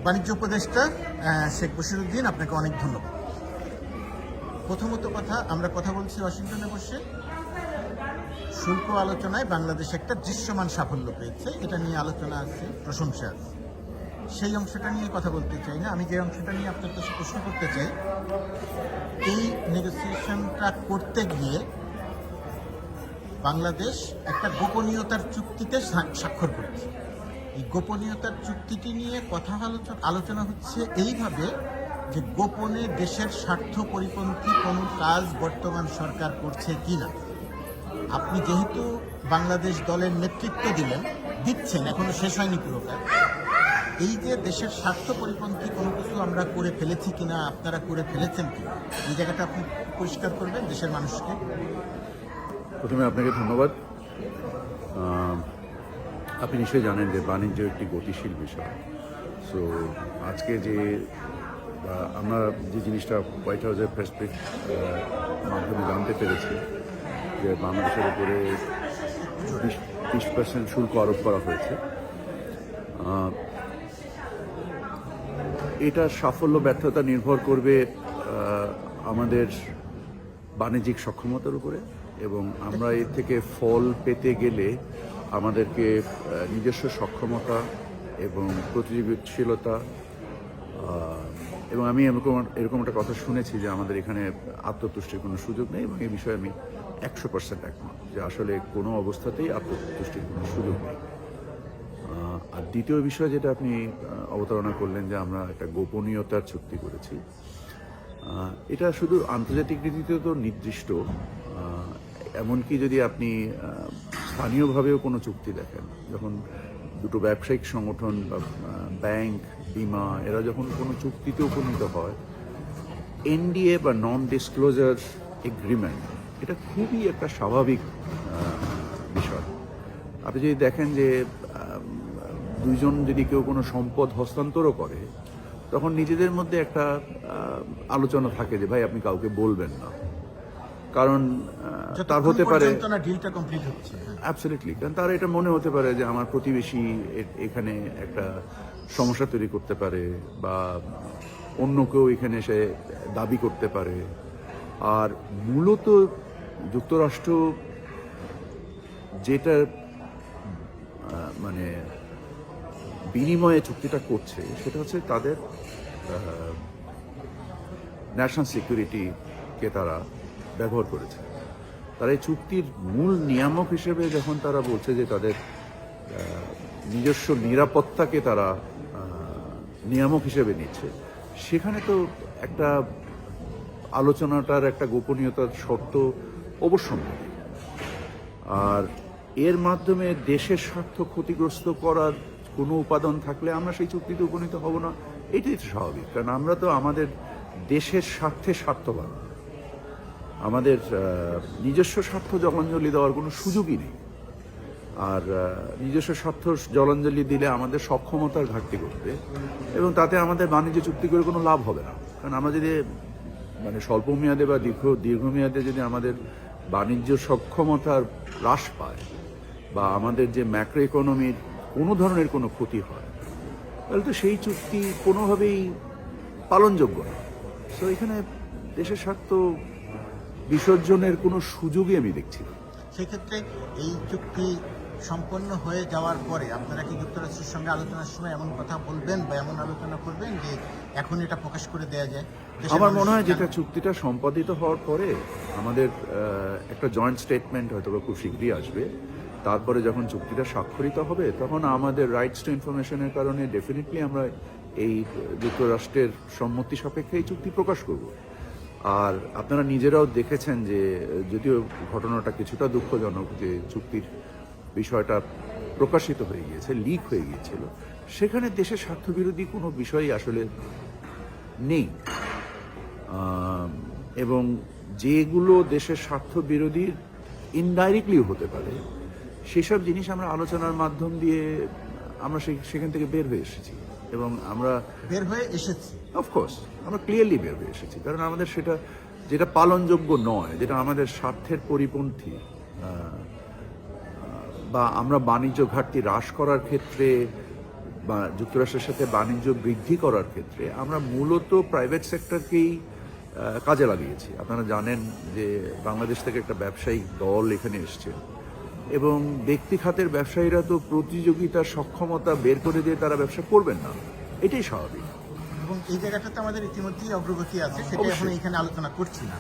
বাণিজ্য উপদেষ্টা শেখ বশিরউদ্দিন, আপনাকে অনেক ধন্যবাদ। প্রথমত আমরা কথা বলছি ওয়াশিংটনে বসে। শুল্ক আলোচনায় বাংলাদেশ একটা দৃশ্যমান সাফল্য পেয়েছে, এটা নিয়ে আলোচনা আছে, প্রশংসা আছে। সেই অংশটা নিয়ে কথা বলতে চাই না। আমি যে অংশটা নিয়ে আপনার কাছে প্রশ্ন করতে চাই, এই নেগোসিয়েশনটা করতে গিয়ে বাংলাদেশ একটা গোপনীয়তার চুক্তিতে স্বাক্ষর করেছে। এই গোপনীয়তার চুক্তিটি নিয়ে কথা আলোচনা হচ্ছে এইভাবে যে গোপনে দেশের স্বার্থ পরিপন্থী কোনো কাজ বর্তমান সরকার করছে কি না। আপনি যেহেতু বাংলাদেশ দলের নেতৃত্ব দিচ্ছেন, এখনো শেষ হয়নি পুরো কাজ। এই যে দেশের স্বার্থ পরিপন্থী কোনো কিছু আমরা করে ফেলেছি কিনা, আপনারা করে ফেলেছেন কিনা, এই জায়গাটা আপনি পরিষ্কার করবেন দেশের মানুষকে। প্রথমে আপনাকে ধন্যবাদ। আপনি নিশ্চয়ই জানেন যে বাণিজ্য একটি গতিশীল বিষয়। সো আজকে যে আমরা যে জিনিসটা হোয়াইট হাউসের প্রেস মাধ্যমে জানতে পেরেছি যে বাংলাদেশের উপরে 20% শুল্ক আরোপ করা হয়েছে, এটার সাফল্য ব্যর্থতা নির্ভর করবে আমাদের বাণিজ্যিক সক্ষমতার উপরে, এবং আমরা এর থেকে ফল পেতে গেলে আমাদেরকে নিজস্ব সক্ষমতা এবং প্রতিযোগিতাশীলতা, এবং আমি এরকম একটা কথা শুনেছি যে আমাদের এখানে আত্মতুষ্টির কোনো সুযোগ নেই, এবং এই বিষয়ে আমি 100% একমত যে আসলে কোনো অবস্থাতেই আত্মতুষ্টির কোনো সুযোগ নেই। আর দ্বিতীয় বিষয় যেটা আপনি অবতারণা করলেন যে আমরা একটা গোপনীয়তার চুক্তি করেছি, এটা শুধু আন্তর্জাতিক নীতিতে তো নির্দিষ্ট, এমনকি যদি আপনি স্থানীয়ভাবেও কোনো চুক্তি দেখেন, যখন দুটো ব্যবসায়িক সংগঠন বা ব্যাংক, বিমা, এরা যখন কোনো চুক্তিতে উপনীত হয়, এনডিএ বা নন ডিসক্লোজার এগ্রিমেন্ট, এটা খুবই একটা স্বাভাবিক বিষয়। আপনি যদি দেখেন যে দুইজন যদি কেউ কোনো সম্পদ হস্তান্তরও করে, তখন নিজেদের মধ্যে একটা আলোচনা থাকে যে ভাই আপনি কাউকে বলবেন না, কারণ তার হতে পারে অ্যাবসলিউটলি, কারণ তার এটা মনে হতে পারে যে আমার প্রতিবেশী এখানে একটা সমস্যা তৈরি করতে পারে, বা অন্য কেউ এখানে এসে দাবি করতে পারে। আর মূলত যুক্তরাষ্ট্র যেটা মানে বিনিময়ে চুক্তিটা করছে, সেটা হচ্ছে তাদের ন্যাশনাল সিকিউরিটিকে তারা ব্যবহার করেছে। তারা এই চুক্তির মূল নিয়ামক হিসেবে যখন তারা বলছে যে তাদের নিজস্ব নিরাপত্তাকে তারা নিয়ামক হিসেবে নিচ্ছে, সেখানে তো একটা আলোচনাটার একটা গোপনীয়তার শর্ত অবশ্যম্ভাবী। আর এর মাধ্যমে দেশের স্বার্থ ক্ষতিগ্রস্ত করার কোনো উপাদান থাকলে আমরা সেই চুক্তিতে উপনীত হব না, এটাই তো স্বাভাবিক। কারণ আমরা তো আমাদের দেশের স্বার্থে স্বার্থবান, আমাদের নিজস্ব স্বার্থ জলাঞ্জলি দেওয়ার কোনো সুযোগই নেই। আর নিজস্ব স্বার্থ জলাঞ্জলি দিলে আমাদের সক্ষমতার ঘাটতি ঘটবে, এবং তাতে আমাদের বাণিজ্য চুক্তি করে কোনো লাভ হবে না। কারণ আমরা যদি মানে স্বল্প মেয়াদে বা দীর্ঘমেয়াদে যদি আমাদের বাণিজ্য সক্ষমতার হ্রাস পায়, বা আমাদের যে ম্যাক্রো ইকোনমির কোনো ধরনের কোনো ক্ষতি হয়, তাহলে তো সেই চুক্তি কোনোভাবেই পালনযোগ্য না। তো এখানে দেশের স্বার্থ বিসর্জনের কোনো সুযোগই আমি দেখছি না। সেক্ষেত্রে এই চুক্তি সম্পন্ন হয়ে যাওয়ার পরে আপনারা কি যুক্তরাষ্ট্রের সঙ্গে আলোচনার সময় এমন কথা বলবেন বা এমন আলোচনা করবেন যে এখন এটা প্রকাশ করে দেওয়া যায়? আমার মনে হয় যেটা চুক্তিটা সম্পাদিত হওয়ার পরে আমাদের একটা জয়েন্ট স্টেটমেন্ট হয়তো খুব শীঘ্রই আসবে। তারপরে যখন চুক্তিটা স্বাক্ষরিত হবে, তখন আমাদের রাইটস টু ইনফরমেশনের কারণে ডেফিনেটলি আমরা এই যুক্তরাষ্ট্রের সম্মতি সাপেক্ষে এই চুক্তি প্রকাশ করব। আর আপনারা নিজেরাও দেখেছেন যে যদিও ঘটনাটা কিছুটা দুঃখজনক, যে চুক্তির বিষয়টা প্রকাশিত হয়ে গিয়েছে, লিক হয়ে গিয়েছিল, সেখানে দেশের স্বার্থবিরোধী কোনো বিষয়ই আসলে নেই। এবং যেগুলো দেশের স্বার্থবিরোধী ইনডাইরেক্টলি হতে পারে, সেসব জিনিস আমরা আলোচনার মাধ্যম দিয়ে আমরা সেখান থেকে বের হয়ে এসেছি, এবং আমরা অফকোর্স আমরা ক্লিয়ারলি বের হয়ে এসেছি। কারণ আমাদের সেটা যেটা পালনযোগ্য নয়, যেটা আমাদের স্বার্থের পরিপন্থী, বা আমরা বাণিজ্য ঘাটতি হ্রাস করার ক্ষেত্রে যুক্তরাষ্ট্রের সাথে বাণিজ্য বৃদ্ধি করার ক্ষেত্রে আমরা মূলত প্রাইভেট সেক্টরকেই কাজে লাগিয়েছি। আপনারা জানেন যে বাংলাদেশ থেকে একটা ব্যবসায়িক দল এখানে এসছে এবং ব্যক্তি খাতের ব্যবসায়ীরা তো প্রতিযোগিতার সক্ষমতা বের করে দিয়ে তারা ব্যবসা করবেন না, এটাই স্বাভাবিক। এবং এই জায়গাটাতে আমাদের ইতিমধ্যেই অগ্রগতি আছে, সেটা এখন এখানে আলোচনা করছি না।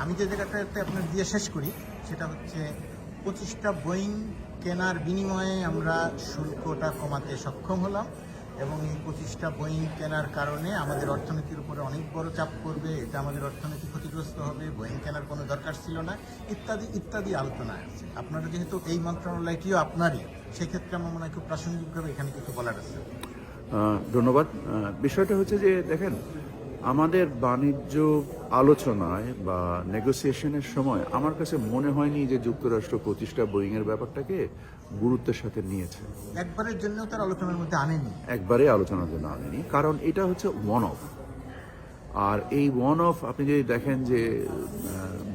আমি যে জায়গাটাতে আপনার দিয়ে শেষ করি সেটা হচ্ছে 25টা বোয়িং কেনার বিনিময়ে আমরা শুল্কটা কমাতে সক্ষম হলাম এবং এই 25টা বোয়িং কেনার কারণে আমাদের অর্থনীতির উপরে অনেক বড় চাপ পড়বে, এটা আমাদের অর্থনীতি ক্ষতিগ্রস্ত হবে, বোয়িং কেনার কোনো দরকার ছিল না, ইত্যাদি ইত্যাদি আলোচনা আছে। আপনারা যেহেতু এই মন্ত্রণালয়টিও আপনারই, সেক্ষেত্রে আমার মনে হয় খুব প্রাসঙ্গিকভাবে এখানে কিছু বলার আছে। ধন্যবাদ। বিষয়টা হচ্ছে যে দেখেন, আমাদের বাণিজ্য আলোচনায় বা নেগোসিয়েশনের সময় আমার কাছে মনে হয়নি যে যুক্তরাষ্ট্র 25টা বোয়িংয়ের ব্যাপারটাকে গুরুত্বের সাথে নিয়েছে। একবারের জন্য তার আলোচনার মধ্যে আনেনি, একবারে আলোচনার জন্য আনেনি, কারণ এটা হচ্ছে ওয়ান অফ। আর এই ওয়ান অফ আপনি যদি দেখেন যে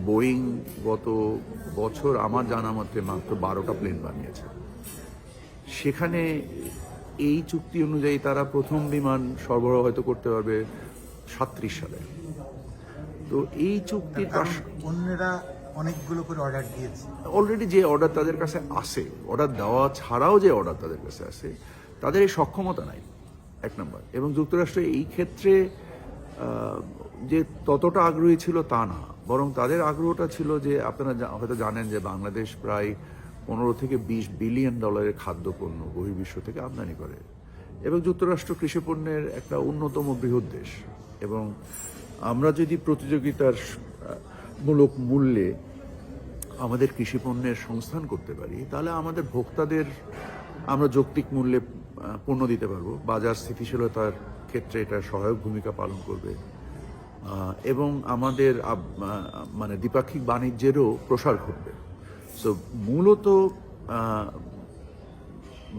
বোয়িং গত বছর আমার জানা মতে মাত্র 12টা প্লেন বানিয়েছে। সেখানে এই চুক্তি অনুযায়ী তারা প্রথম বিমান সরবরাহ হয়তো করতে পারবে 37 সালে। তো এই চুক্তির অন্যরা অনেকগুলো করে অর্ডার দিয়েছে অলরেডি, যে অর্ডার তাদের কাছে আসে, অর্ডার দেওয়া ছাড়াও যে অর্ডার তাদের কাছে আসে, তাদের এই সক্ষমতা নাই, এক নম্বর। এবং যুক্তরাষ্ট্র এই ক্ষেত্রে যে ততটা আগ্রহী ছিল তা না, বরং তাদের আগ্রহটা ছিল যে আপনারা হয়তো জানেন যে বাংলাদেশ প্রায় 15 থেকে 20 বিলিয়ন ডলারের খাদ্যপণ্য বহির্বিশ্ব থেকে আমদানি করে এবং যুক্তরাষ্ট্র কৃষিপণ্যের একটা অন্যতম বৃহৎ দেশ। এবং আমরা যদি প্রতিযোগিতার মূলক মূল্যে আমাদের কৃষিপণ্যের সংস্থান করতে পারি, তাহলে আমাদের ভোক্তাদের আমরা যৌক্তিক মূল্যে পণ্য দিতে পারবো, বাজার স্থিতিশীলতার ক্ষেত্রে এটা সহায়ক ভূমিকা পালন করবে এবং আমাদের মানে দ্বিপাক্ষিক বাণিজ্যেরও প্রসার ঘটবে। সো মূলত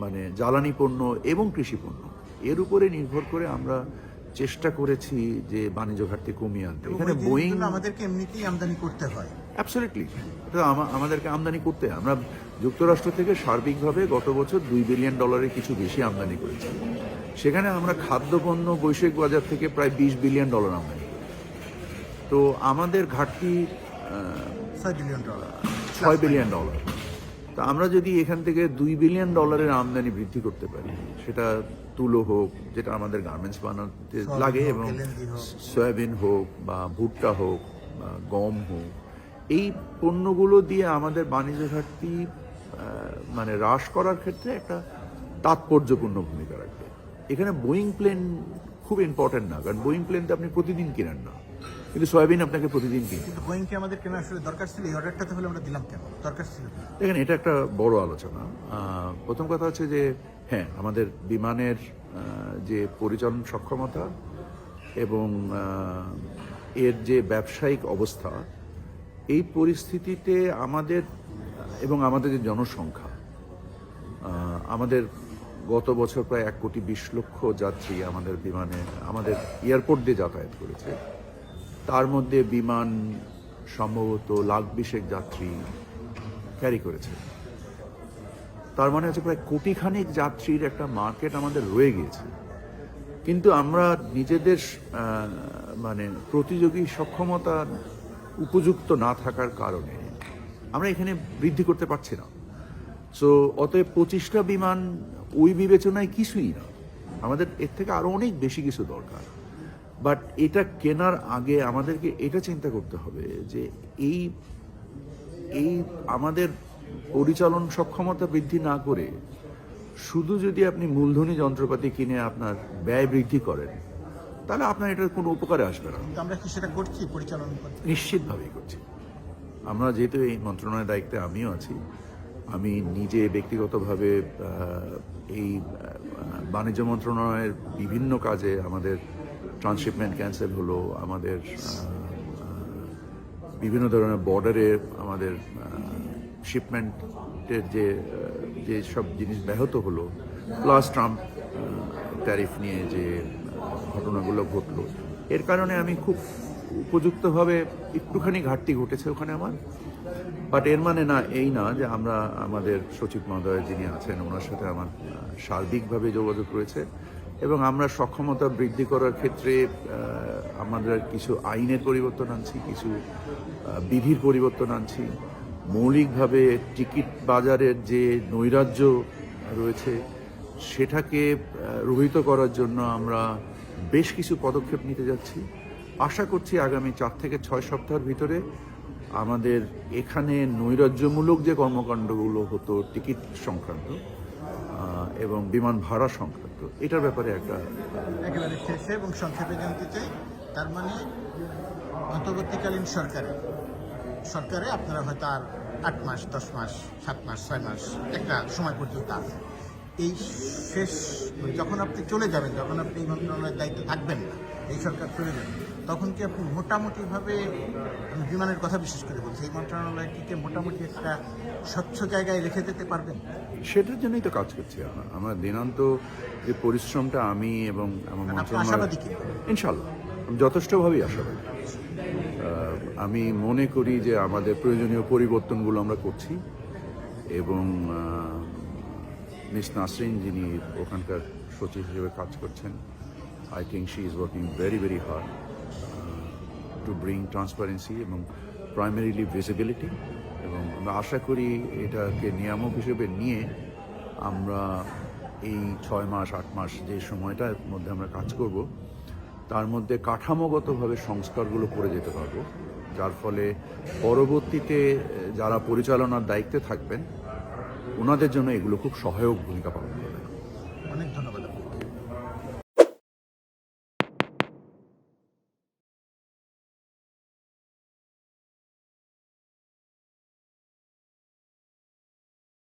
মানে জ্বালানি পণ্য এবং কৃষি পণ্য এর উপরে নির্ভর করে আমরা চেষ্টা করেছি যে বাণিজ্য ঘাটতি কমিয়ে আনতে। এখানে বোয়িং আমাদেরকে এমনিতেই আমদানি করতে হয়, অ্যাবসলিউটলি, এটা আমাদেরকে আমদানি করতে হয়। আমরা যুক্তরাষ্ট্র থেকে সার্বিকভাবে গত বছর $2 বিলিয়ন কিছু বেশি আমদানি করেছি। সেখানে আমরা খাদ্যপণ্য বৈশ্বিক বাজার থেকে প্রায় $20 বিলিয়ন আমদানি করি। তো আমাদের ঘাটতি $6 বিলিয়ন। $6 বিলিয়ন। তা আমরা যদি এখান থেকে $2 বিলিয়ন আমদানি বৃদ্ধি করতে পারি, সেটা তুলো হোক যেটা আমাদের গার্মেন্টস বানাতে লাগে, এবং সয়াবিন হোক বা ভুট্টা হোক বা গম হোক, এই পণ্যগুলো দিয়ে আমাদের বাণিজ্য ঘাটতি মানে হ্রাস করার ক্ষেত্রে একটা তাৎপর্যপূর্ণ ভূমিকা রাখবে। এখানে বোয়িং প্লেন খুব ইম্পর্টেন্ট না, কারণ বোয়িং প্লেন তো আপনি প্রতিদিন কিনেন না, কিন্তু সয়াবিন আপনাকে প্রতিদিন কিনতে। কিন্তু বোয়িংকে আমাদের কেনা আসলে দরকার ছিল, এই অর্ডারটা তাহলে আমরা দিলাম কেন, দরকার ছিল? দেখেন, এটা একটা বড় আলোচনা। প্রথম কথা হচ্ছে যে হ্যাঁ, আমাদের বিমানের যে পরিচালন সক্ষমতা এবং এর যে ব্যবসায়িক অবস্থা, এই পরিস্থিতিতে আমাদের এবং আমাদের যে জনসংখ্যা, আমাদের গত বছর প্রায় 1,20,00,000 যাত্রী আমাদের বিমানে আমাদের এয়ারপোর্ট দিয়ে যাতায়াত করেছে। তার মধ্যে বিমান সম্ভবত 1,20,000 যাত্রী ক্যারি করেছে। তার মানে হচ্ছে প্রায় 1,000,000 যাত্রীর একটা মার্কেট আমাদের রয়ে গিয়েছে। কিন্তু আমরা নিজেদের মানে প্রতিযোগী সক্ষমতা উপযুক্ত না থাকার কারণে আমরা এখানে বৃদ্ধি করতে পারছি না। সো অতএব 25টা বিমান ওই বিবেচনায় কিছুই না, আমাদের এর থেকে আরো অনেক বেশি কিছু দরকার। বাট এটা কেনার আগে আমাদেরকে এটা চিন্তা করতে হবে যে এই আমাদের পরিচালন সক্ষমতা বৃদ্ধি না করে শুধু যদি আপনি মূলধনী যন্ত্রপাতি কিনে আপনার ব্যয় বৃদ্ধি করেন, তাহলে আপনার এটার কোনো উপকারে আসবে না। আমরা কি সেটা করছি? পরিচালন নিশ্চিতভাবেই করছি। আমরা যেহেতু এই মন্ত্রণালয়ের দায়িত্বে আমিও আছি, আমি নিজে ব্যক্তিগতভাবে এই বাণিজ্য মন্ত্রণালয়ের বিভিন্ন কাজে, আমাদের ট্রান্সশিপমেন্ট ক্যান্সেল হলো, আমাদের বিভিন্ন ধরনের বর্ডারে আমাদের শিপমেন্টের যে সব জিনিস ব্যাহত হলো, প্লাস ট্রাম্প ট্যারিফ নিয়ে যে ঘটনাগুলো ঘটলো, এর কারণে আমি খুব উপযুক্তভাবে একটুখানি ঘাটতি ঘটেছে ওখানে আমার, বাট এর মানে এই না যে আমরা আমাদের সচিব মহোদয় যিনি আছেন ওনার সাথে আমার সার্বিকভাবে যোগাযোগ রয়েছে এবং আমরা সক্ষমতা বৃদ্ধি করার ক্ষেত্রে আমাদের কিছু আইনের পরিবর্তন আনছি, কিছু বিধির পরিবর্তন আনছি, মৌলিকভাবে টিকিট বাজারের যে নৈরাজ্য রয়েছে সেটাকে রহিত করার জন্য আমরা বেশ কিছু পদক্ষেপ নিতে যাচ্ছি। আশা করছি আগামী 4 থেকে 6 সপ্তাহের ভিতরে আমাদের এখানে নৈরাজ্যমূলক যে কর্মকাণ্ডগুলো হতো টিকিট সংক্রান্ত এবং বিমান ভাড়া সংক্রান্ত, এটার ব্যাপারে একটা একেবারে শেষে এবং সংক্ষেপে জানতে চাই, তার মানে অন্তর্বর্তীকালীন সরকারে আপনারা হয়তো আর 8 মাস, 10 মাস, 7 মাস, 6 মাস একটা সময় পর্যন্ত আছে। এই শেষ যখন আপনি চলে যাবেন, যখন আপনি এই মন্ত্রণালয়ের দায়িত্ব থাকবেন না, এই সরকার চলে যাবে, তখন কি আপনি মোটামুটিভাবে, আমি বিমানের কথা বিশেষ করে বলছি, এই মন্ত্রণালয়টিকে মোটামুটি একটা স্বচ্ছ জায়গায় রেখে যেতে পারবেন? সেটার জন্যই তো কাজ করছি আমরা দিনান্ত যে পরিশ্রমটা আমি এবং আমার আপনি আশাবাদী কি? ইনশাল্লাহ আমি যথেষ্টভাবেই আশাবাদী। আমি মনে করি যে আমাদের প্রয়োজনীয় পরিবর্তনগুলো আমরা করছি এবং মিস নাসরিন যিনি ওখানকার সচিব হিসেবে কাজ করছেন, I think she is working very very hard to bring transparency এবং প্রাইমারিলি ভিজিবিলিটি, এবং আমরা আশা করি এটাকে নিয়ামক হিসেবে নিয়ে আমরা এই 6 মাস 8 মাস যে সময়টার মধ্যে আমরা কাজ করব তার মধ্যে কাঠামোগতভাবে সংস্কারগুলো করে যেতে পারবো, যার ফলে পরবর্তীতে যারা পরিচালনার দায়িত্বে থাকবেন ওনাদের জন্য এগুলো খুব সহায়ক ভূমিকা পালন করবে। অনেক ধন্যবাদ।